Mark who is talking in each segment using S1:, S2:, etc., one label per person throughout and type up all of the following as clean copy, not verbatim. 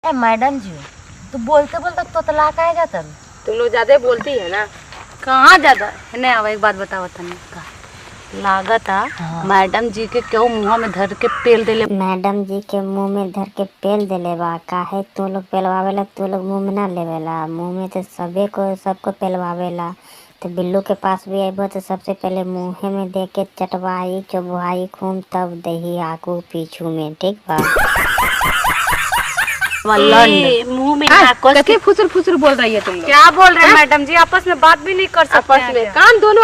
S1: ए madam जी, तू बोलते बोलते तोतला काहे जाता?
S2: तुम लोग ज्यादा बोलती है ना।
S3: कहाँ ज्यादा नहीं आवा। एक बात बताओ तनी का लागत मैडम जी के क्यों मुँह में धर के पेल देले।
S4: मैडम जी के मुंह में धर के पेल देले बा। काहे तू लोग पेलवावेला? तू लोग मुंह में ना लेवेला? मुंह में तो सबको पेलवावेला। तो बिल्लू के पास भी आइबो तो सबसे पहले मुँह में दे के चटवाई चबुआई खूम तब दही आगू पीछू में, ठीक बा?
S3: मुँह में
S2: कैसे फुसुर फुसुर बोल रही है तुम लोग?
S3: क्या बोल रहे हैं मैडम जी? आपस में बात भी नहीं कर सकते
S2: आपस में कान दोनों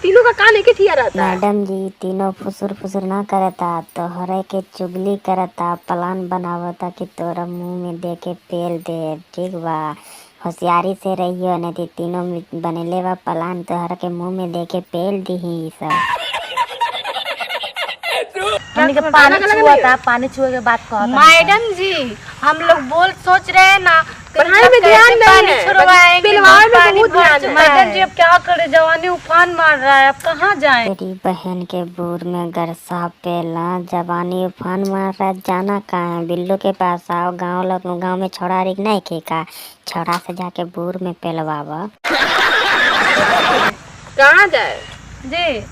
S2: तीनों का कान एक ही ठिया रहता है।
S4: मैडम जी तीनों फुसुर फुसुर ना करता, तो हरे के चुगली करता, प्लान बनावता कि तोरा मुंह में दे के पेल दे, ठीक बा? होशियारी से रहियो, नहीं तो तीनों बनेले बा प्लान तोहरा के मुंह में दे के पेल दी सब।
S1: हमनी के पानी छुआ था, पानी छुए के बात कहता।
S3: मैडम जी हम लोग सोच रहे हैं ना
S2: पढ़ाई में ध्यान नहीं है, पिलवाए में बहुत ध्यान है।
S3: मैडम जी अब क्या करे, जवानी उफान मार रहा है, अब कहाँ जाएं?
S4: तेरी बहन के बूर में गरसा पेला, जवानी उफान मार रहा, जाना कहाँ है? बिल्लू के पास आओ। गाँव में छोड़ा रिक नहीं के का छोड़ा से जाके बूर में पेलवावा।
S2: कहाँ जाए
S3: जी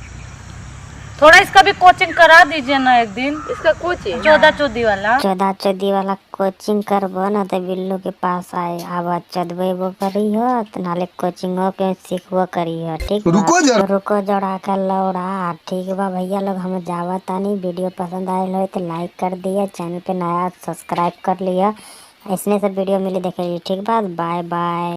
S3: थोड़ा इसका भी कोचिंग करा दीजिए ना एक दिन।
S2: इसका कोचिंग
S3: 14
S4: वाला कोचिंग करबो ना तो बिल्लू के पास आए आवा चदबेबो करी हो तो नाले कोचिंग के सीखबो करी हो, ठीक बा? रुको जड़ा कर लौड़ा, ठीक बा भैया लोग हम जावा तानी। वीडियो पसंद आयल हो तो लाइक कर दिया, चैनल पे नया सब्सक्राइब कर लिया। इसमें सब वीडियो मिली देखे, ठीक बा? Bye bye.